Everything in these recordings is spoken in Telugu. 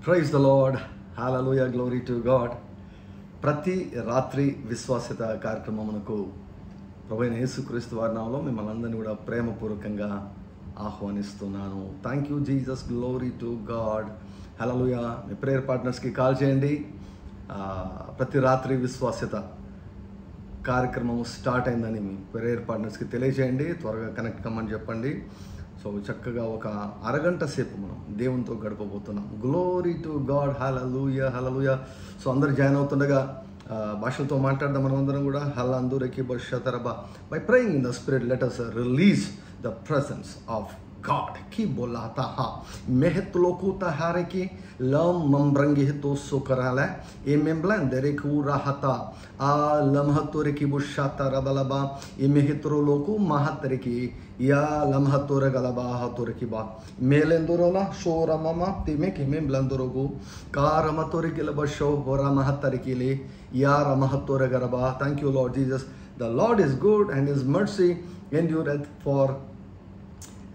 Praise the Lord, hallelujah, glory to God. ప్రతి రాత్రి విశ్వాస్యత కార్యక్రమమునకు ప్రభువైన యేసుక్రీస్తు వారి నామములో మిమ్మల్ని అందరినీ కూడా ప్రేమపూర్వకంగా ఆహ్వానిస్తున్నాను. Thank you Jesus, glory to God, hallelujah. మీ ప్రేయర్ పార్ట్నర్స్కి కాల్ చేయండి. ప్రతి రాత్రి విశ్వాస్యత కార్యక్రమం స్టార్ట్ అయిందని మీ ప్రేయర్ పార్ట్నర్స్కి తెలియజేయండి. త్వరగా కనెక్ట్ కమ్మని చెప్పండి. సో చక్కగా ఒక అరగంట సేపు మనం దేవునితో గడపబోతున్నాం. Glory to God, hallelujah, hallelujah. So అందరు జాయిన్ అవుతుండగా భాషలతో మాట్లాడదాం మనం అందరం కూడా. హల్లందురకి బషతరబా. By praying in the spirit let us release the presence of God. Ki bolata ha mehet lokuta hareki lam mambrangi hito sokarala e memblendere kurahata a lamhatore ki bushata rabalaba e mehetro loku mahatreki ya lamhatore galaba hatore ki ba melendorola shora mama time ki memblendorogu karamatore ki labasho bora mahatreki le ya ramahatore garaba. Thank you Lord Jesus. The Lord is good and his mercy endureth for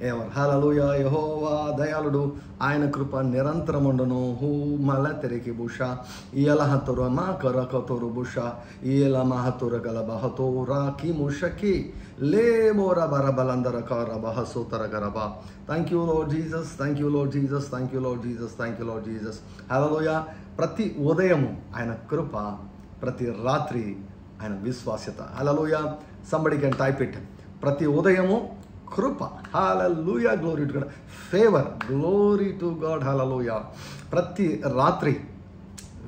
ever. Hallelujah. యెహోవా దయాళుడు, ఆయన కృప నిరంతరముండును. హూ మల తెరికి బుష ఇయలహతుర మా కరకతురు బుష ఇయల మహతుర గల బహతోరా కి ముషకి లేమోర బరబలందర కర బహసోతర గరబా. Thank you Lord Jesus, thank you Lord Jesus, thank you Lord Jesus, thank you Lord Jesus. Hallelujah. ప్రతి ఉదయము ఆయన కృప, ప్రతి రాత్రి ఆయన విశ్వాస్యత. Hallelujah. Somebody can type it. ప్రతి ఉదయము కృప, hallelujah, glory to God. Favour, glory to God, hallelujah. ప్రతి రాత్రి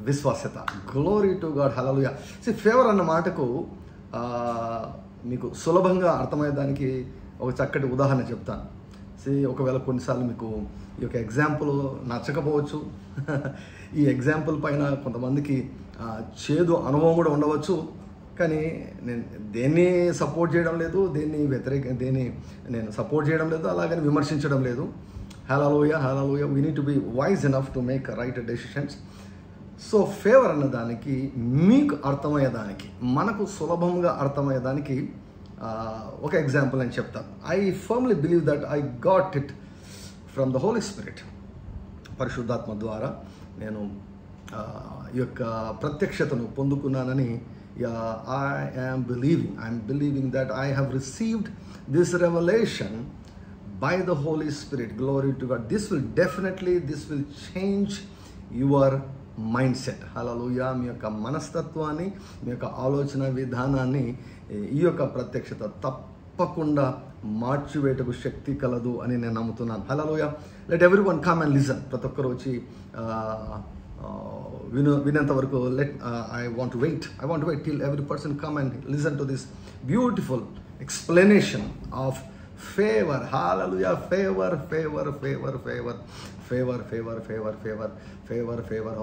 విశ్వాస్యత, glory to God, hallelujah. Favour అన్న మాటకు మీకు సులభంగా అర్థమయ్యేదానికి ఒక చక్కటి ఉదాహరణ చెప్తాను. ఒకవేళ కొన్నిసార్లు మీకు ఈ యొక్క ఎగ్జాంపుల్ నచ్చకపోవచ్చు. ఈ ఎగ్జాంపుల్ పైన కొంతమందికి చేదు అనుభవం కూడా ఉండవచ్చు. కానీ నేను దేన్ని సపోర్ట్ చేయడం లేదు, దేన్ని నేను సపోర్ట్ చేయడం లేదు, అలాగని విమర్శించడం లేదు. Hallelujah, hallelujah. We need to be wise enough to make right decisions. So favour అన్నదానికి, మీకు అర్థమయ్యేదానికి, మనకు సులభంగా అర్థమయ్యేదానికి ఒక ఎగ్జాంపుల్ నేను చెప్తాను. I firmly believe that I got it from the Holy Spirit. పరిశుద్ధాత్మ ద్వారా నేను ఈ యొక్క ప్రత్యక్షతను పొందుకున్నానని I'm believing that I have received this revelation by the Holy Spirit. Glory to God. This will change your mindset. Hallelujah. మీ యొక్క మనస్తత్వాన్ని, మీ యొక్క ఆలోచన విధానాన్ని ఈ యొక్క ప్రత్యక్షత తప్పకుండా మార్చివేటకు శక్తి కలదు అని నేను నమ్ముతున్నాను. Hallelujah. Let everyone come and listen. ప్రతి ఒక్కరు వచ్చి వినేంత వరకు I want to wait till every person come and listen to this beautiful explanation of favor. Hallelujah. Favor.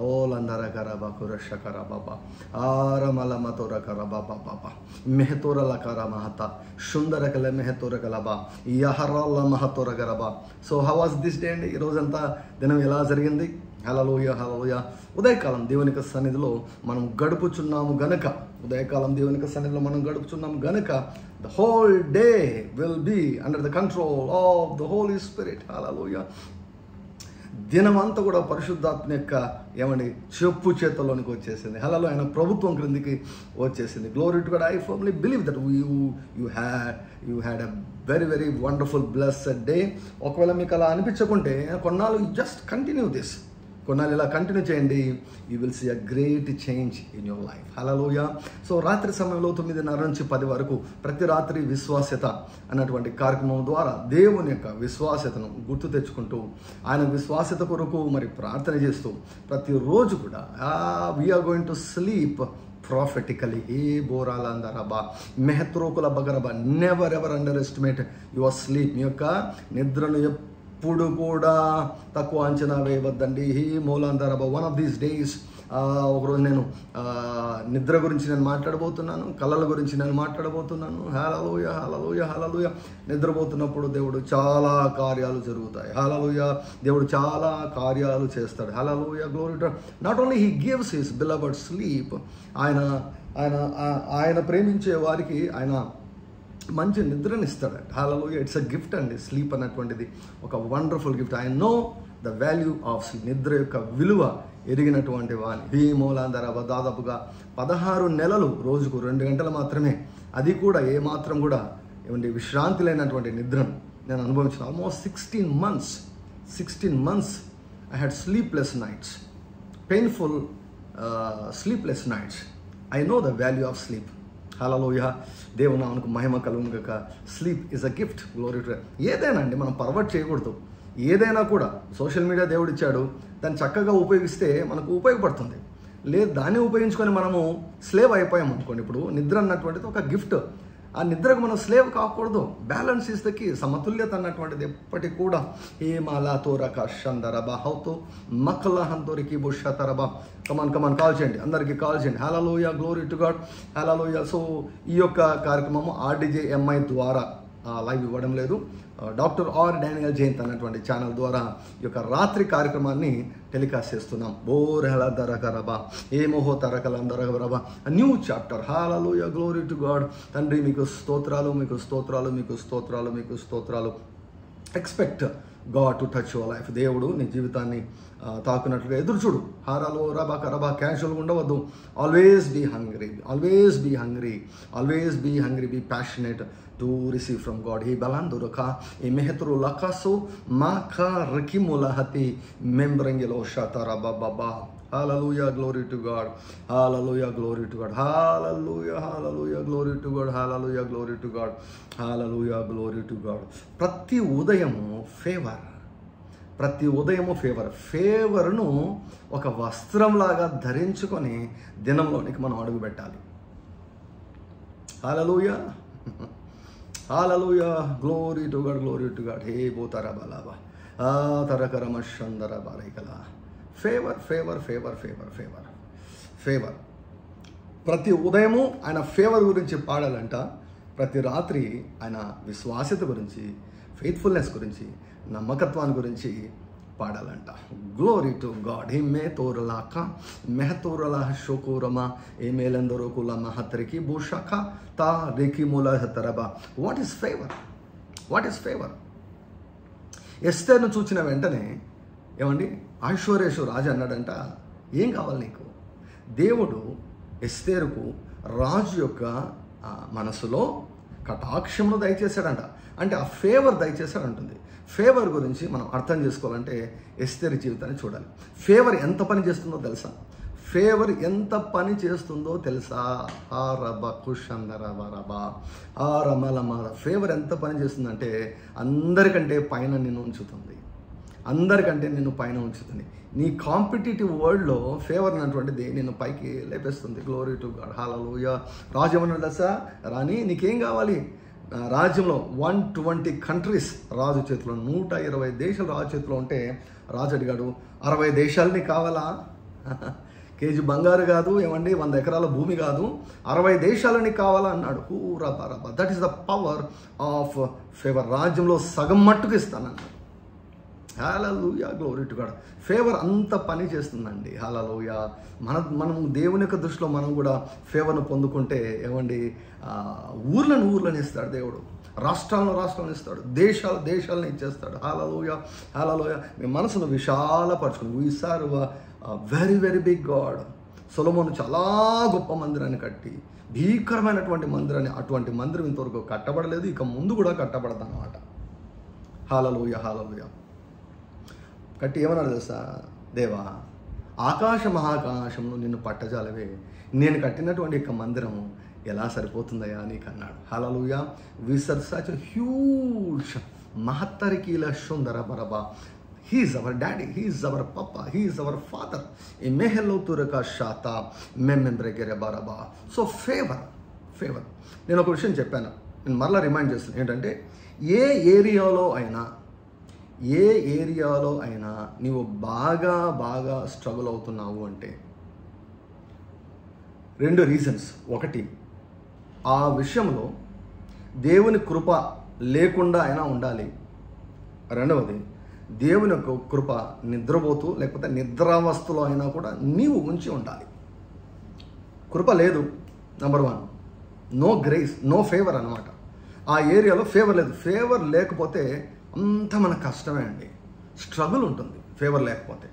All andara karaba kurasha karababa aramala matora karababa baba mehtora la karamahata shundara kala mehtora kalaba yaharalla mahatora garaba. So how was this day? ఈ రోజంతా దినం ఎలా జరిగింది? హల్లెలూయా, హల్లెలూయా. ఉదయకాలం దేవుని యొక్క సన్నిధిలో మనం గడుపుచున్నాము గనుక the whole day will be under the control of the Holy Spirit. హల్లెలూయా. దినమంతా కూడా పరిశుద్ధాత్మ యొక్క చెప్పు చేతల్లోనికి వచ్చేసింది. హల్లెలూయా. ఆయన ప్రభుత్వం క్రిందికి వచ్చేసింది. Glory to God. I firmly believe that you had a very very wonderful blessed day. ఒకవేళ మీకు అలా అనిపించకుంటే కొన్నాళ్ళు just continue this. కొన్నాళ్ళు ఇలా కంటిన్యూ చేయండి. You will see a great change in your life. Hallelujah. So రాత్రి సమయంలో 9:30 నుంచి 10 వరకు ప్రతి రాత్రి విశ్వాస్యత అన్నటువంటి కార్యక్రమం ద్వారా దేవుని యొక్క విశ్వాస్యతను గుర్తు తెచ్చుకుంటూ, ఆయన విశ్వాస్యత కొరకు మరి ప్రార్థన చేస్తూ ప్రతిరోజు కూడా we're going to sleep prophetically. He boralandaraba mehetrokula bagaraba. Never ever underestimate your sleep. మీ యొక్క నిద్రను ఎప్పుడు కూడా తక్కువ అంచనా వేయవద్దండి. హీ మూలాంతరబా. వన్ ఆఫ్ దీస్ డేస్ ఒకరోజు నేను నిద్ర గురించి నేను మాట్లాడబోతున్నాను, కళల గురించి నేను మాట్లాడబోతున్నాను. హల్లెలూయా, హల్లెలూయా, హల్లెలూయా. నిద్రపోతున్నప్పుడు దేవుడు చాలా కార్యాలు జరుగుతాయి. హల్లెలూయా. దేవుడు చాలా కార్యాలు చేస్తాడు. Hallelujah, glory to God. Not only he gives his beloved sleep. ఆయన ప్రేమించే వారికి ఆయన మంచి నిద్రని ఇస్తాడండి. హల్లెలూయా. ఇట్స్ అ గిఫ్ట్ అండి. స్లీప్ అన్నటువంటిది ఒక wonderful gift. I know the value of sleep, నిద్ర యొక్క విలువ ఎరిగినటువంటి వాణి. భీమూలాంధర దాదాపుగా 16 నెలలు రోజుకు 2 గంటలు మాత్రమే, అది కూడా ఏమాత్రం కూడా ఏమంటే విశ్రాంతి లేనటువంటి నిద్రను నేను అనుభవించిన. Almost 16 months I had sleepless nights, painful sleepless nights. I know the value of sleep. హల్లెలూయా, దేవుని నామమునకు మహిమ కలుగును గాక. Sleep is a gift. Glory to God. ఏదైనా అండి మనం పర్వర్ట్ చేయకూడదు. ఏదైనా కూడా సోషల్ మీడియా దేవుడు ఇచ్చాడు, దాన్ని చక్కగా ఉపయోగిస్తే మనకు ఉపయోగపడుతుంది. లేదు దాన్ని ఉపయోగించుకొని మనము స్లేవ్ అయిపోయాం అనుకోండి. ఇప్పుడు నిద్ర అన్నటువంటిది ఒక గిఫ్ట్, ఆ నిద్రకు మనం స్లేవ్ కాకూడదు. Balance is the key. సమతుల్యత అన్నటువంటిది ఎప్పటికి కూడా హేమాలా తోరక షందరబా హౌతో మక్కలహంతోరికి బుషతరబా. కమాన్ కాల్ చేయండి, అందరికీ కాల్ చేయండి. Hallelujah, glory to God, hallelujah. So ఈ యొక్క కార్యక్రమము RDJMI ద్వారా లైవ్ ఇవ్వడం లేదు. డాక్టర్ ఆర్ డానియల్ జయంత్ అన్నటువంటి ఛానల్ ద్వారా ఈ యొక్క రాత్రి కార్యక్రమాన్ని టెలికాస్ట్ చేస్తున్నాం. బోరెహల దరకరబా ఏమోహో తరకలందరబా new chapter. Hallelujah, glory to God. తండ్రి మీకు స్తోత్రాలు, మీకు స్తోత్రాలు, మీకు స్తోత్రాలు, మీకు స్తోత్రాలు. Expect God to touch your life. దేవుడు నీ జీవితాన్ని తాకున్నట్లుగా ఎదురు చూడు. హారాలో రబా క్యాషువల్గా ఉండవద్దు. Always be hungry, always be hungry, always be hungry, be passionate to receive from God. He balanduraka e mehetru lakaso maka rakimulahati membrangelo shatara baba. Hallelujah, glory to God. Hallelujah, glory to God. Hallelujah, hallelujah, glory to God. Hallelujah, glory to God. Hallelujah, glory to God. ప్రతి ఉదయము ఫేవర్, ప్రతి ఉదయము ఫేవర్ను ఒక వస్త్రంలాగా ధరించుకొని దినంలోనికి మనం అడుగు పెట్టాలి. Hallelujah, hallelujah, glory to God, glory to God. హే బోతరబలబా తరకరమషందరబలైకల. Favour favour favour favour favour favour. ప్రతి ఉదయము ఆయన ఫేవర్ గురించి పాడాలంట. ప్రతి రాత్రి ఆయన విశ్వాస్యత గురించి, ఫెయిత్ఫుల్నెస్ గురించి, నమ్మకత్వాన్ని గురించి పాడాలంట. Glory to God. హి మే తోరలాక మెహతోరలా షోకోరమా ఏ మేలందరో కుల మహత్రికి భూషక తా రేకి మూల తరబా. What is favour? What is favour? ఎస్తేర్ను చూచిన వెంటనే ఏమండి ఐశ్వర్యేశ్వర రాజు అన్నాడంట, ఏం కావాలి నీకు? దేవుడు ఎస్తేరుకు రాజు యొక్క మనసులో కటాక్షమును దయచేశాడంట. అంటే ఆ ఫేవర్ దయచేశాడంటుంది. ఫేవర్ గురించి మనం అర్థం చేసుకోవాలంటే ఎస్తేరు జీవితాన్ని చూడాలి. ఫేవర్ ఎంత పని చేస్తుందో తెలుసా? ఫేవర్ ఎంత పని చేస్తుందో తెలుసా? ఫేవర్ ఎంత పని చేస్తుందంటే అందరికంటే పైన నిన్ను ఉంచుతుంది, అందరికంటే నిన్ను పైన ఉంచుతుంది. నీ కాంపిటేటివ్ వరల్డ్లో ఫేవర్ అన్నటువంటిది నిన్ను పైకి లేపేస్తుంది. గ్లోరీ టు గాడ్, హల్లెలూయా. రాజు ఏమన్నాడు తెలుసా? రాణి నీకేం కావాలి? రాజ్యంలో 120 కంట్రీస్ రాజు చేతిలో, 120 దేశాలు రాజు చేతిలో ఉంటే రాజు అడిగాడు, 60 దేశాలు నీకు కావాలా? కేజీ బంగారు కాదు, ఏమండి 100 ఎకరాల భూమి కాదు, 60 దేశాలు నీకు కావాలా అన్నాడు. హూరబరబ. That is the power of favour. రాజ్యంలో సగం మట్టుకు ఇస్తానన్నాడు. Hallelujah, glory to God. Favour అంత పని చేస్తుందండి. హల్లెలూయా. మనం దేవుని యొక్క దృష్టిలో మనం కూడా ఫేవర్ను పొందుకుంటే ఏమండి ఊర్లను ఇస్తాడు దేవుడు, రాష్ట్రాలను ఇస్తాడు, దేశాలను ఇచ్చేస్తాడు. హల్లెలూయా, హల్లెలూయా. మీ మనసును విశాలపరచుకుని we serve very very big God. సొలొమోను చాలా గొప్ప మందిరాన్ని కట్టి, భీకరమైనటువంటి మందిరాన్ని, అటువంటి మందిరం ఇంతవరకు కట్టబడలేదు, ఇక ముందు కూడా కట్టబడదు అన్నమాట. హల్లెలూయా, హల్లెలూయా. కట్టి ఏమన్నాడు తెలుసా? దేవా, ఆకాశ మహాకాశంలో నిన్ను పట్టజాలవే, నేను కట్టినటువంటి యొక్క మందిరం ఎలా సరిపోతుందయ్యా నీకు అన్నాడు. Hallelujah. We serve such a huge మహత్తరికీల సుందర బరబా. He is our daddy, he is our papa, he is our father. ఏ మెహెల్లో తురక శాత మెమ్మెంబ్రెగెర బరబా. So favour. నేను ఒక విషయం చెప్పాను, నేను మరలా రిమైండ్ చేస్తాను. ఏంటంటే ఏ ఏరియాలో అయినా నీవు బాగా స్ట్రగుల్ అవుతున్నావు అంటే 2 రీజన్స్. ఒకటి, ఆ విషయంలో దేవుని కృప లేకుండా అయినా ఉండాలి. రెండవది, దేవుని యొక్క కృప నిద్రపోతూ లేకపోతే నిద్రావస్థలో అయినా కూడా నీవు ఉంచి ఉండాలి. కృప లేదు, number 1, no grace, no favour అన్నమాట. ఆ ఏరియాలో ఫేవర్ లేదు. ఫేవర్ లేకపోతే అంతా మనకు కష్టమే అండి, స్ట్రగుల్ ఉంటుంది. ఫేవర్ లేకపోతే.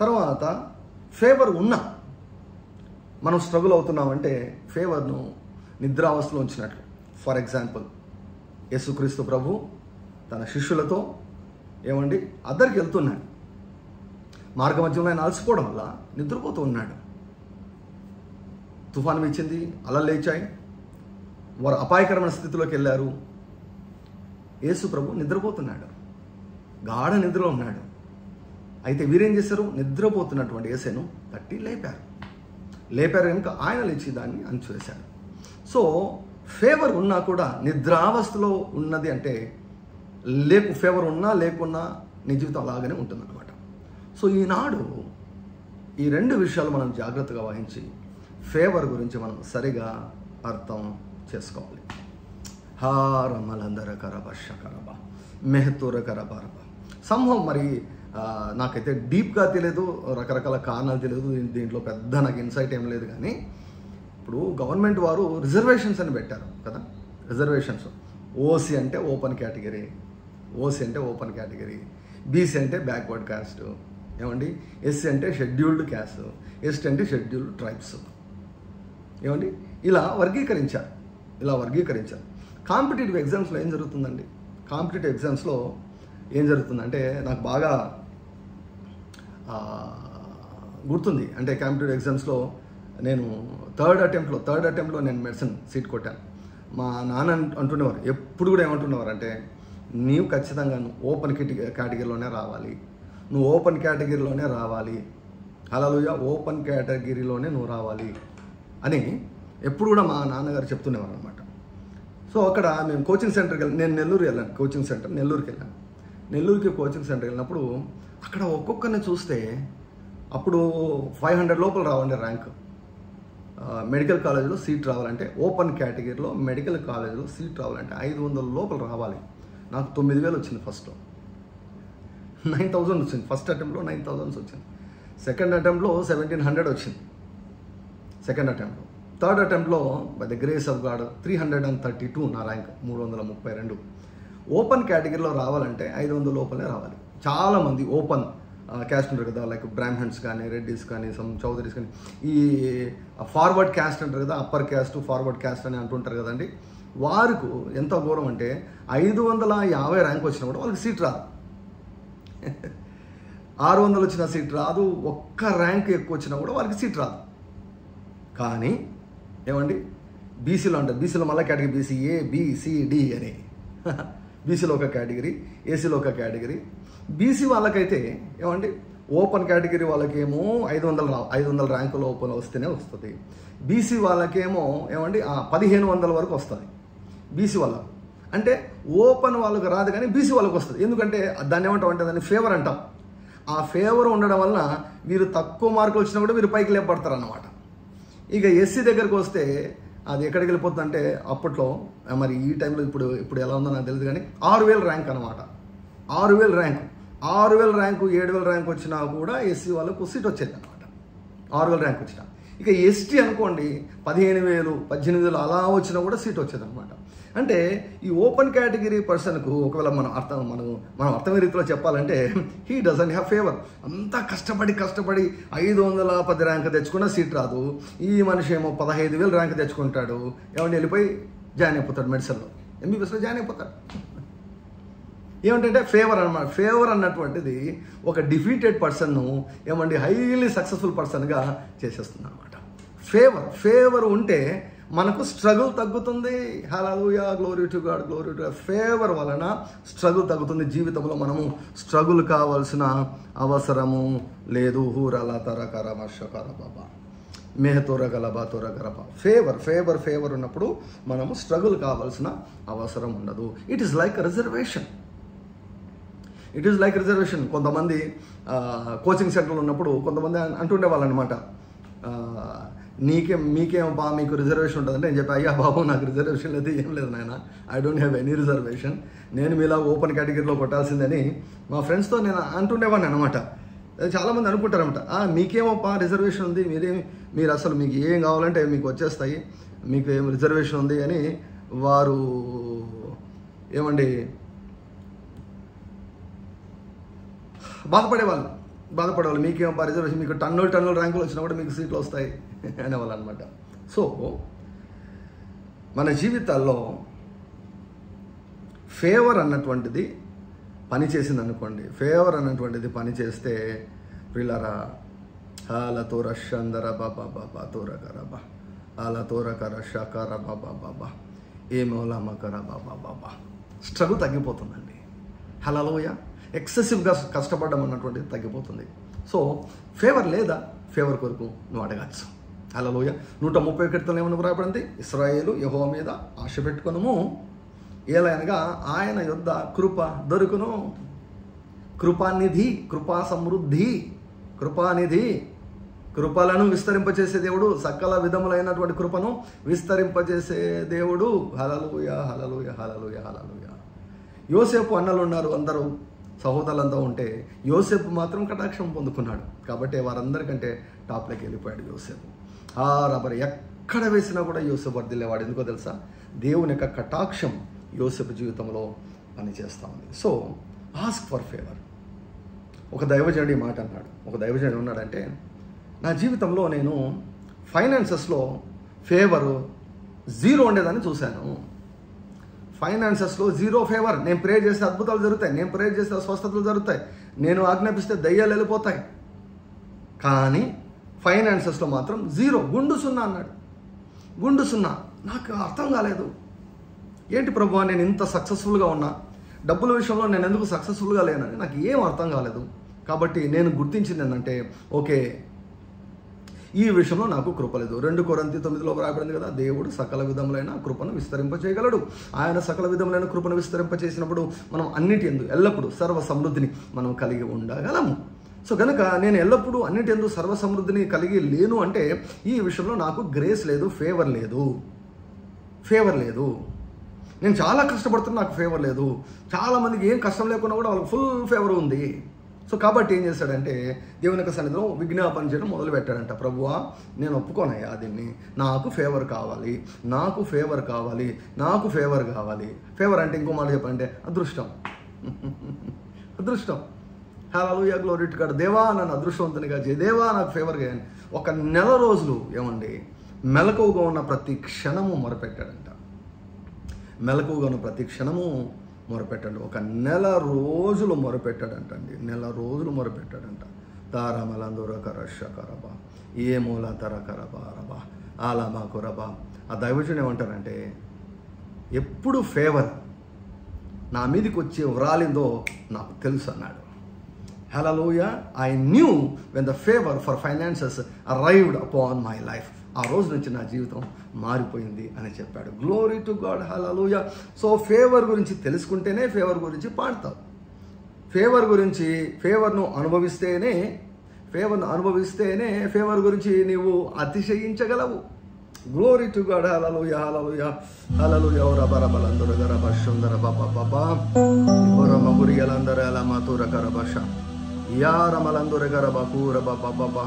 తర్వాత ఫేవర్ ఉన్నా మనం స్ట్రగుల్ అవుతున్నామంటే ఫేవర్ను నిద్రావస్థలో ఉంచినట్లు. ఫర్ ఎగ్జాంపుల్, యేసుక్రీస్తు ప్రభు తన శిష్యులతో అద్దరికి వెళ్తున్నాడు. మార్గ మధ్యంలో ఆయన అలసిపోవడం వల్ల నిద్రపోతూ ఉన్నాడు. తుఫాను వీచింది, అలలు లేచాయి, వారు అపాయకరమైన స్థితిలోకి వెళ్ళారు. యేసు ప్రభు నిద్రపోతున్నాడు, గాఢ నిద్రలో ఉన్నాడు. అయితే వీరేం చేశారు? నిద్రపోతున్నటువంటి యేసును తట్టి లేపారు కనుక ఆయన లేచి దాన్ని అణచివేశాడు. సో ఫేవర్ ఉన్నా కూడా నిద్రావస్థలో ఉన్నది అంటే ఫేవర్ ఉన్నా లేకున్నా నీ జీవితం అలాగనే ఉంటుందన్నమాట. సో ఈనాడు ఈ రెండు విషయాలు మనం జాగ్రత్తగా వహించి ఫేవర్ గురించి మనం సరిగా అర్థం చేసుకోవాలి. హారమలందర కరబ షకరబ మెహతూర కరబరబ సంభవం మరి నాకైతే డీప్గా తెలియదు, రకరకాల కారణాలు తెలియదు, దీంట్లో పెద్ద నాకు ఇన్సైట్ ఏం లేదు. కానీ ఇప్పుడు గవర్నమెంట్ వారు రిజర్వేషన్స్ అని పెట్టారు కదా. రిజర్వేషన్స్ ఓసీ అంటే ఓపెన్ కేటగిరీ, బీసీ అంటే బ్యాక్వర్డ్ కాస్ట్, ఎస్సీ అంటే షెడ్యూల్డ్ క్యాస్ట్, ఎస్టీ అంటే షెడ్యూల్డ్ ట్రైబ్స్. ఇలా వర్గీకరించారు. కాంపిటేటివ్ ఎగ్జామ్స్లో ఏం జరుగుతుందండి? కాంపిటేటివ్ ఎగ్జామ్స్లో ఏం జరుగుతుందంటే నాకు బాగా గుర్తుంది. అంటే కాంపిటేటివ్ ఎగ్జామ్స్లో నేను థర్డ్ అటెంప్ట్లో నేను మెడిసిన్ సీట్ కొట్టాను. మా నాన్న అంటున్నవారు, ఎప్పుడు కూడా ఏమంటున్నవారు అంటే, నీవు ఖచ్చితంగా ఓపెన్ కేటగిరీలోనే రావాలి, హల్లెలూయా, ఓపెన్ కేటగిరీలోనే నువ్వు రావాలి అని ఎప్పుడు కూడా మా నాన్నగారు చెప్తున్నవారు అనమాట. సో అక్కడ మేము కోచింగ్ సెంటర్కి నేను నెల్లూరుకి వెళ్ళాను. నెల్లూరుకి కోచింగ్ సెంటర్కి వెళ్ళినప్పుడు అక్కడ ఒక్కొక్కరిని చూస్తే అప్పుడు 500 లోపల రావండి ర్యాంక్. మెడికల్ కాలేజీలో సీట్ రావాలంటే, ఓపెన్ కేటగిరీలో మెడికల్ కాలేజీలో సీట్ రావాలంటే 500 లోపల రావాలి. నాకు 9,000 వచ్చింది. ఫస్ట్లో 9,000 వచ్చింది. ఫస్ట్ అటెంప్ట్లో 9,000 వచ్చింది. సెకండ్ అటెంప్ట్లో 1,700 వచ్చింది. థర్డ్ అటెంప్ట్లో by the grace of God 332 నా ర్యాంక్, 332. ఓపెన్ కేటగిరీలో రావాలంటే 500 లోపలనే రావాలి. చాలామంది ఓపెన్ క్యాస్ట్ ఉంటారు కదా, లైక్ బ్రాహ్మణ్స్ కానీ, రెడ్డిస్ కానీ, చౌదరీస్ కానీ, ఈ ఫార్వర్డ్ క్యాస్ట్ అంటారు కదా, అప్పర్ క్యాస్ట్ ఫార్వర్డ్ క్యాస్ట్ అని అంటుంటారు కదండి. వారికి ఎంత ఘోరం అంటే 550 ర్యాంక్ వచ్చినా కూడా వాళ్ళకి సీట్ రాదు. 600 వచ్చిన సీట్ రాదు, ఒక్క ర్యాంక్ ఎక్కువ వచ్చినా కూడా వాళ్ళకి సీట్ రాదు. కానీ బీసీలో అంటారు, బీసీలో మళ్ళీ కేటగిరీ బీసీ ఏ బిసిడి అని, బీసీలో ఒక కేటగిరీ, ఏసీలో ఒక కేటగిరీ. బీసీ వాళ్ళకైతే ఓపెన్ కేటగిరీ వాళ్ళకేమో 500 ర్యాంకులు ఓపెన్ వస్తేనే వస్తుంది. బీసీ వాళ్ళకేమో 1,500 వరకు వస్తుంది. బీసీ వాళ్ళకు అంటే ఓపెన్ వాళ్ళకు రాదు, కానీ బీసీ వాళ్ళకు వస్తుంది. ఎందుకంటే దాన్ని ఏమంటాం దాన్ని ఫేవర్ అంటాం. ఆ ఫేవర్ ఉండడం వలన వీరు తక్కువ మార్కులు వచ్చినా కూడా వీరు పైకి లేపడతారు అన్నమాట. ఇక ఎస్సీ దగ్గరకు వస్తే అది ఎక్కడికి వెళ్ళిపోతుంది అంటే, అప్పట్లో మరి ఈ టైంలో ఇప్పుడు ఎలా ఉందో నాకు తెలియదు, కానీ 6,000 ర్యాంక్ అనమాట. 6,000 ర్యాంకు 7,000 ర్యాంక్ వచ్చినా కూడా ఎస్సీ వాళ్ళకు సీట్ వచ్చేది అనమాట. 6,000 ర్యాంక్ వచ్చినా. ఇక ఎస్టీ అనుకోండి 15,000 18,000 అలా వచ్చినా కూడా సీట్ వచ్చేది అనమాట. అంటే ఈ ఓపెన్ కేటగిరీ పర్సన్కు ఒకవేళ మనం అర్థమయ్యే రీతిలో చెప్పాలంటే, హీ డజంట్ హ్యావ్ ఫేవర్. అంతా కష్టపడి 510 ర్యాంక్ తెచ్చుకున్నా సీట్ రాదు. ఈ మనిషి ఏమో 15,000 ర్యాంక్ తెచ్చుకుంటాడు, వెళ్ళిపోయి జాయిన్ అయిపోతాడు, మెడిసిన్లో ఎంబీబీఎస్లో జాయిన్ అయిపోతాడు. ఏమంటే ఫేవర్ అనమాట. ఫేవర్ అన్నటువంటిది ఒక డిఫీటెడ్ పర్సన్ను హైలీ సక్సెస్ఫుల్ పర్సన్గా చేసేస్తుంది అనమాట. ఫేవర్ ఉంటే మనకు స్ట్రగుల్ తగ్గుతుంది. Hallelujah, glory to God, glory to God. Favour వలన స్ట్రగుల్ తగ్గుతుంది. జీవితంలో మనము స్ట్రగుల్ కావాల్సిన అవసరము లేదు. హూరల తరకర వర్షకర బాబా మేహతోరగలబా తోరగరబా. ఫేవర్ ఉన్నప్పుడు మనము స్ట్రగుల్ కావాల్సిన అవసరం ఉండదు. It is like reservation. కొంతమంది కోచింగ్ సెంటర్లో ఉన్నప్పుడు కొంతమంది అంటుండేవాళ్ళు అనమాట, మీకేం బా మీకు రిజర్వేషన్ ఉంటుందంటే, నేను చెప్పి, అయ్యా బాబు నాకు రిజర్వేషన్ లేదు, ఏం లేదు నాయన, I don't have any reservation, నేను మీలా ఓపెన్ కేటగిరీలో కొట్టాల్సిందని మా ఫ్రెండ్స్తో నేను అంటుండేవాడిని అనమాట. చాలామంది అనుకుంటారనమాట, మీకేమో రిజర్వేషన్ ఉంది, మీరు అసలు మీకు ఏం కావాలంటే మీకు వచ్చేస్తాయి, మీకు ఏం రిజర్వేషన్ ఉంది అని వారు బాధపడేవాళ్ళు మీకేం రిజర్వేషన్, మీకు టన్నుల ర్యాంకులు వచ్చినా కూడా మీకు సీట్లు వస్తాయి అనేవాళ్ళు అనమాట. సో మన జీవితాల్లో ఫేవర్ అన్నటువంటిది పనిచేసింది అనుకోండి. ఫేవర్ అన్నటువంటిది పనిచేస్తే ప్రియులారా, హాల తోర షందర బాబా బాబా తోరకరబా హాల తోరకర షకర బాబా బాబా ఏమోలమకర బాబా బాబా స్ట్రగుల్ తగ్గిపోతుందండి. హల్లెలూయా. ఎక్సెసివ్గా కష్టపడడం అన్నటువంటిది తగ్గిపోతుంది. సో ఫేవర్ లేదా? ఫేవర్ కొరకు నువ్వు అడగచ్చు. హల్లెలూయా. 131 ఏమన్నా రాబడింది, ఇశ్రాయేలు యెహోవా మీద ఆశ పెట్టుకొనుము, ఏలయనగా ఆయన యొద్ద కృప దొరుకును. కృపానిధి, కృపా సమృద్ధి, కృపానిధి, కృపలను విస్తరింపచేసే దేవుడు, సకల విధములైనటువంటి కృపను విస్తరింపచేసే దేవుడు. హల్లెలూయా, హల్లెలూయా, హల్లెలూయా, హల్లెలూయా. యోసేపు అన్నలు ఉన్నారు, అందరూ సహోదరులంతా ఉంటే యోసేపు మాత్రం కటాక్షం పొందుకున్నాడు. కాబట్టి వారందరికంటే టాప్లోకి వెళ్ళిపోయాడు యోసేపు. రబ్బర్ ఎక్కడ వేసినా కూడా యోసేపు వర్ధిల్లేవాడు. ఎందుకో తెలుసా? దేవుని యొక్క కటాక్షం యోసేపు జీవితంలో పనిచేస్తూ ఉంది. So ask for favour. ఒక దైవజనుడు ఈ మాట అన్నాడు. ఒక దైవజనుడు ఉన్నాడంటే, నా జీవితంలో నేను ఫైనాన్సెస్లో ఫేవరు 0 ఉండేదని చూశాను. ఫైనాన్సెస్లో 0 ఫేవర్. నేను ప్రేయర్ చేస్తే అద్భుతాలు జరుగుతాయి, నేను ప్రేయర్ చేస్తే స్వస్థతలు జరుగుతాయి, నేను ఆజ్ఞాపిస్తే దయ్యాలు వెళ్ళిపోతాయి. కానీ ఫైనాన్సెస్లో మాత్రం 0, గుండు 0 అన్నాడు. గుండు 0. నాకు అర్థం కాలేదు. ఏంటి ప్రభువా, నేను ఇంత సక్సెస్ఫుల్గా ఉన్నా, డబ్బుల విషయంలో నేను ఎందుకు సక్సెస్ఫుల్గా లేనని నాకు ఏం అర్థం కాలేదు. కాబట్టి నేను గుర్తించింది ఏంటంటే, ఓకే, ఈ విషయంలో నాకు కృప లేదు. 2 కొరింథీ 9లో రాయబడింది కదా, దేవుడు సకల విధములైన కృపను విస్తరింపచేయగలడు. ఆయన సకల విధములైన కృపను విస్తరింపచేసినప్పుడు మనం అన్నిటి యందు ఎల్లప్పుడూ సర్వ సమృద్ధిని మనం కలిగి ఉండగలము. సో కనుక నేను ఎల్లప్పుడూ అన్నిటి యందు సర్వ సమృద్ధిని కలిగి లేను అంటే ఈ విషయంలో నాకు గ్రేస్ లేదు, ఫేవర్ లేదు. నేను చాలా కష్టపడుతున్నా, నాకు ఫేవర్ లేదు. చాలామందికి ఏం కష్టం లేకున్నా కూడా వాళ్ళకి ఫుల్ ఫేవర్ ఉంది. సో కాబట్టి ఏం చేశాడంటే, దేవుని యొక్క సన్నిధిలో విజ్ఞాపన చేయడం మొదలు పెట్టాడంట. ప్రభువా, నేను ఒప్పుకోనయ్యా దీన్ని, నాకు ఫేవర్ కావాలి, నాకు ఫేవర్ కావాలి, నాకు ఫేవర్ కావాలి. ఫేవర్ అంటే ఇంకో మాట చెప్పంటే అదృష్టం. అదృష్టం. హల్లెలూయా, గ్లోరీ టు గాడ్. దేవా, నన్ను అదృష్టవంతునిగా చేయి, దేవా నాకు ఫేవర్ చేయండి. 1 నెల రోజులు ఏమండి మెలకువగా ఉన్న ప్రతి క్షణము మొరపెట్టాడంట. మెలకువగా ఉన్న ప్రతి క్షణము మొరపెట్టాడు. 1 నెల రోజులు మొరపెట్టాడంట అండి. 1 నెల రోజులు మొరపెట్టాడంట. తారామలందరకరషకరబా ఏ మూల తరకరబారబా ఆలామా కొరబా. ఆ దైవజుడు ఏమంటారంటే, ఎప్పుడు ఫేవర్ నా మీదకి వచ్చి వ్రాలిందో నాకు తెలుసు అన్నాడు. Hallelujah. I knew when the favour for finances arrived upon my life. ఆ రోజు నుంచి నా జీవితం మారిపోయింది అని చెప్పాడు. Glory to God. Hallelujah. So favour గురించి తెలుసుకుంటేనే ఫేవర్ గురించి పాడతావు. ఫేవర్ను అనుభవిస్తేనే ఫేవర్ గురించి నీవు అతిశయించగలవు. Glory to God. Hallelujah, hallelujah, hallelujah. రబరబలందర గరబశుందర బాబా బాబా రమగురియలందర అలమతుర కరబష యారమలందర గరబకూర బాబా బాబా.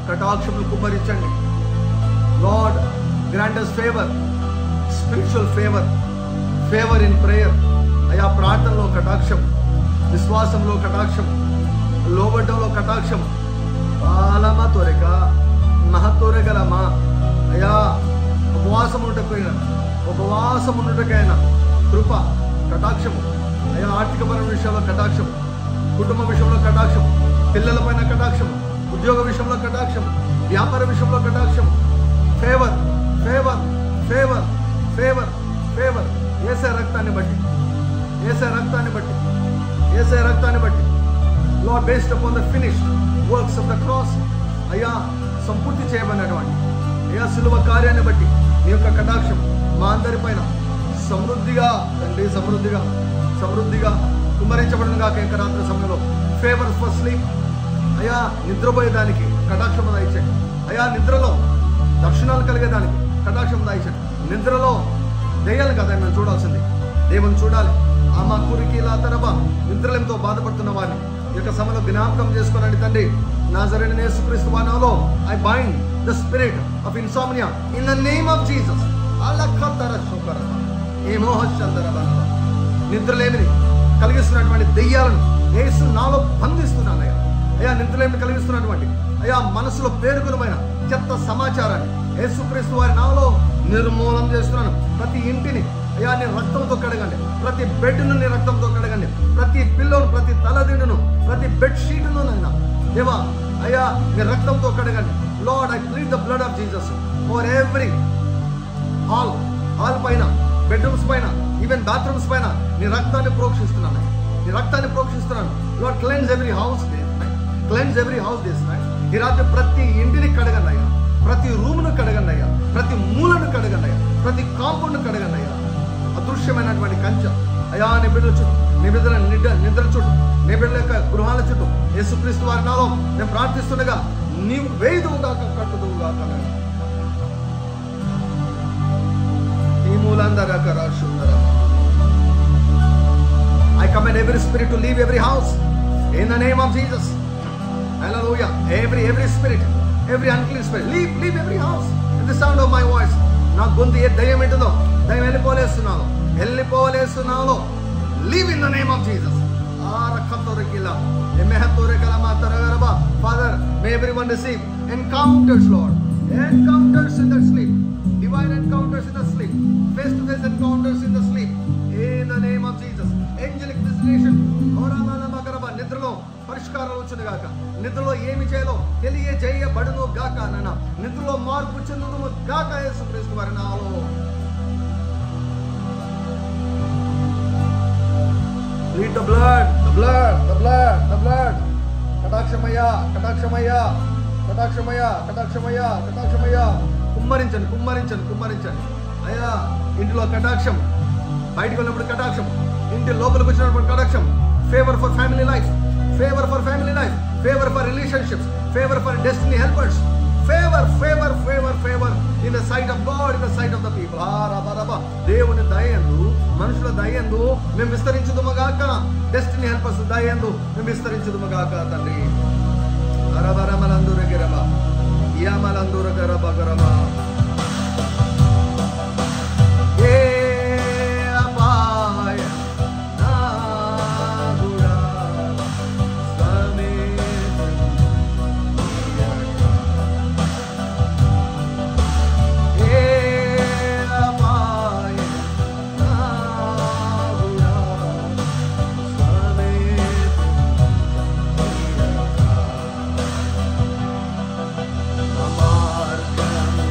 కటాక్షములు కుమ్మరించండి. Lord grant us favour, spiritual favour, favour in prayer. అయా ప్రార్థనలో కటాక్షం, విశ్వాసంలో కటాక్షం, లోబడ్డంలో కటాక్షం. బాలమ తొరక మహతొరగలమా అయా ఉపవాసం ఉండుటకైనా కృప, కటాక్షము. అయా ఆర్థికపరమైన విషయంలో కటాక్షం, కుటుంబ విషయంలో కటాక్షం, పిల్లల పైన కటాక్షం, ఉద్యోగ విషయంలో కటాక్షం, వ్యాపార విషయంలో కటాక్షం. Favour favour favour favour favour. యేసయ్య రక్తాన్ని బట్టి, యేసయ్య రక్తాన్ని బట్టి, యేసయ్య రక్తాన్ని బట్టి. Lord, based upon the finished works of the cross, అయ్యా సంపూర్తి చేయబడినటువంటి అయ్యా సిలువ కార్యాన్ని బట్టి నీ యొక్క కటాక్షం మా అందరి పైన సమృద్ధిగా తండ్రి, సమృద్ధిగా సమృద్ధిగా కుమ్మరించబడిన గాక. యొక్క రాత్రి సమయంలో ఫేవర్ ఫర్ స్లీప్, అయ్యా నిద్రపోయేదానికి కటాక్షం దాయించండి. అయ్యా నిద్రలో దర్శనాలు కలిగేదానికి కటాక్షం దాయించండి. నిద్రలో దయ్యాలు కదా మేము చూడాల్సింది, దేవుని చూడాలి. ఆ మా కురికి ఇలా తరబా నిద్రలంతో బాధపడుతున్న వారిని ఈ యొక్క సమయంలో జ్ఞాపకం చేసుకోనండి తండ్రి. నాజరేయుడైన యేసుక్రీస్తు నామములో I bind the spirit of insomnia in the name of Jesus. నిద్రలేమిని కలిగిస్తున్నటువంటి దెయ్యాలను యేసు నాలో బంధిస్తున్నానయ్యా. అయ్యా నిద్రలేమిని కలిగిస్తున్నటువంటి అయ్యా మనసులో పేరుకులమైన చెత్త సమాచారాన్ని యేసుక్రీస్తు వారి నామములో నిర్మూలన చేస్తున్నాను. ప్రతి ఇంటిని అయ్యా నీ రక్తంతో కడగండి, ప్రతి బెడ్ను నీ రక్తంతో కడగండి, ప్రతి పిల్లోను, ప్రతి తలదిండును, ప్రతి బెడ్ షీటును నైనా దేవా అయ్యా నీ రక్తంతో కడగండి. Lord, I plead the blood of Jesus for every hall పైన, బెడ్రూమ్స్ పైన, ఈవెన్ బాత్రూమ్స్ పైన నీ రక్తాన్ని ప్రోక్షిస్తున్నాను, నీ రక్తాన్ని ప్రోక్షిస్తున్నాను. Lord, cleanse every house this night, cleanse every house this night. ఈ రాత్రి ప్రతి ఇంటిని కడగండి అయ్యా, ప్రతి రూమ్ను కడగండి అయ్యా, ప్రతి మూలను కడగండి అయ్యా, ప్రతి కాంపౌండ్ను కడగండి అయ్యా. అదృశ్యమైనటువంటి కంచె అయా నీ బిడ్డల చుట్టూ, నీ బిడ్డల నిద్ర చుట్టూ, నీ బిడ్డల యొక్క గృహాల చుట్టూ యేసుక్రీస్తు వారి నామములో నేను ప్రార్థిస్తుండగా నీవు వేయుదువుగాక, కట్టుదువుగాక. I command every spirit to leave every house in the name of Jesus. Hallelujah. Every spirit, every unclean spirit, leave every house at the sound of my voice. నా గొంతు ఏ దయ్యం ఏంటుందో దయ్యం వెళ్ళిపోలేస్తున్నాను. Leave in the name of Jesus. Father, may everyone receive encounters, Lord. Encounters in the sleep. Divine encounters in the sleep. Face-to-face encounters in the sleep. In the name of Jesus. Angelic visitation. నిద్రలో పరిష్కారాలు వచ్చును గాక. నిద్రలో ఏమి చేయాలో తెలియజేయబడును గాక. నాన్న నిద్రలో మార్పు చెందును గాక యేసుక్రీస్తు వారి నామములో. Plead the blood, the blood, the blood, the blood. కటాక్షమయ్యా, కటాక్షమయ్యా, కటాక్షమయ్యా, కటాక్షమయ్యా, కటాక్షమయ్యా. కుమ్మరించండి, కుమ్మరించండి, కుమ్మరించండి అయ్యా. ఇంటిలో కటాక్షం, బయటకు వెళ్ళినప్పుడు కటాక్షం, ఇంటి లోపలికి వచ్చినప్పుడు కటాక్షం. Favour for family life, favour for family life, favour for relationships, favour for destiny helpers. Favor, favor, favor, favor in the sight of God, in the sight of the people. దేవుని దయందు, మనుషుల దయందు మేము విస్తరించుదుమగాక. డెస్టినీ హెల్పర్స్ దయందు మేము విస్తరించుదుమగాక తండ్రి. అరబరమలందురగిరమ యామలందురగరబగరమ. Amarga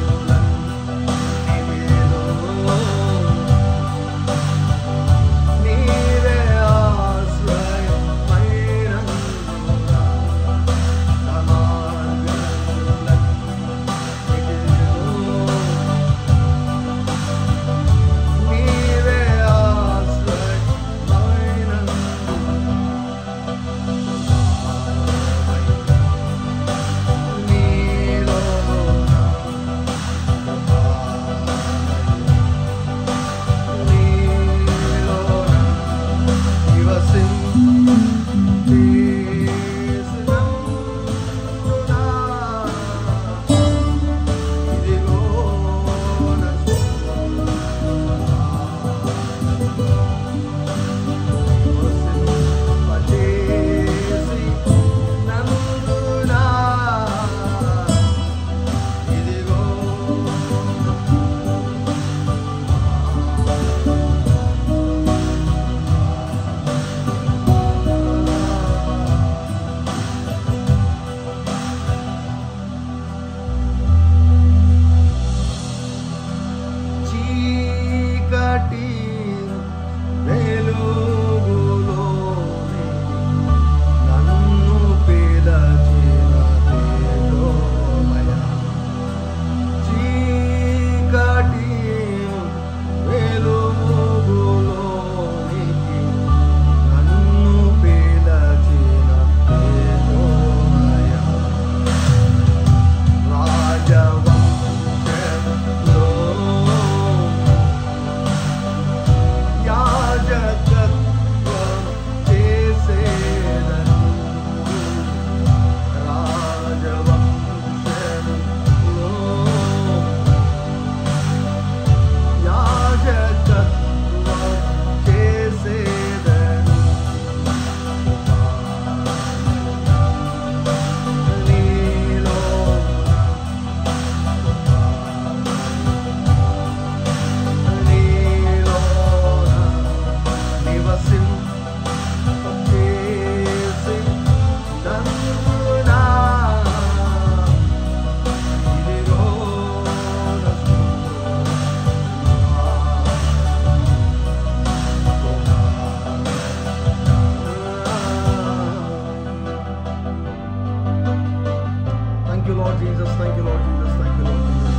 Lord Jesus. Thank you, Lord Jesus. Thank you, Lord Jesus.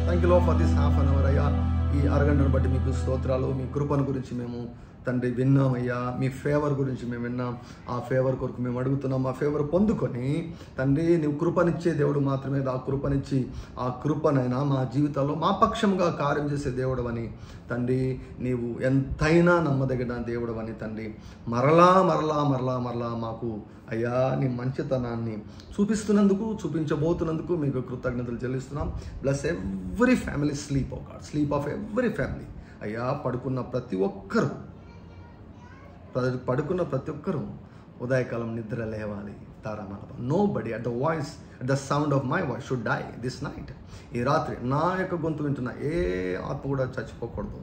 Thank you, Lord, for this half an hour, అయ్యా. ఈ అరగంటను బట్టి మీకు స్తోత్రాలు. మీ కృపను గురించి మేము తండ్రి విన్నామయ్యా. మీ ఫేవర్ గురించి మేము విన్నాం. ఆ ఫేవర్ కొరకు మేము అడుగుతున్నాం. ఆ ఫేవర్ పొందుకొని తండ్రి నీవు కృపనిచ్చే దేవుడు మాత్రమే. ఆ కృపనిచ్చి ఆ కృపనైనా మా జీవితాల్లో మా పక్షంగా కార్యం చేసే దేవుడు అని తండ్రి, నీవు ఎంతైనా నమ్మదగిన దేవుడు అని తండ్రి, మరలా మరలా మరలా మరలా మాకు అయ్యా నీ మంచితనాన్ని చూపిస్తున్నందుకు, చూపించబోతున్నందుకు మీకు కృతజ్ఞతలు చెల్లిస్తున్నాం. Bless every family sleep of God, sleep of every family. అయ్యా పడుకున్న ప్రతి ఒక్కరూ ఉదయకాలం నిద్ర లేవాలి. తారామలప nobody at the voice, at the sound of my voice should die this night. ఈ రాత్రి నా యొక్క గొంతు వింటున్న ఏ ఆత్మ కూడా చచ్చిపోకూడదు.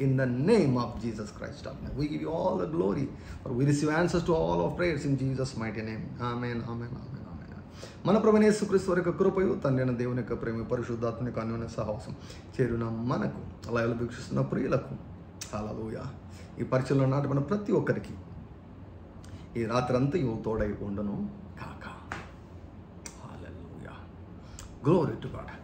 In the name of Jesus Christ, we give you all the glory, for we receive answers to all our prayers in Jesus' mighty name. Amen, amen, amen, amen. మన ప్రభువైన యేసుక్రీస్తు వారి యొక్క కృపయు, తండ్రి అయిన దేవుని యొక్క ప్రేమ, పరిశుద్ధాత్మ యొక్క అన్యోన్య సహవాసం చేరున మనకు, లైవ్లో వీక్షిస్తున్న ప్రియులకు, హల్లెలూయా, ఈ పరిచయంలో నాటబడిన ప్రతి ఒక్కరికి ఈ రాత్రి అంతా తోడై ఉండను కాక. Hallelujah, glory to God.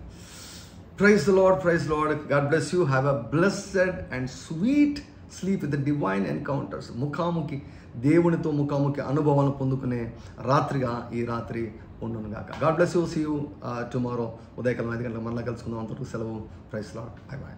Praise the Lord, praise the Lord. God bless you. Have a blessed and sweet sleep with the divine encounters. ముఖాముఖి దేవునితో ముఖాముఖి అనుభవాలను పొందుకునే రాత్రిగా ఈ రాత్రి ఉండును గాక. God bless you. See you tomorrow. ఉదయకాలం 5 గంటలకు మళ్ళీ కలుసుకుందాం. అంతవరకు సెలవు. Praise the Lord. Bye bye.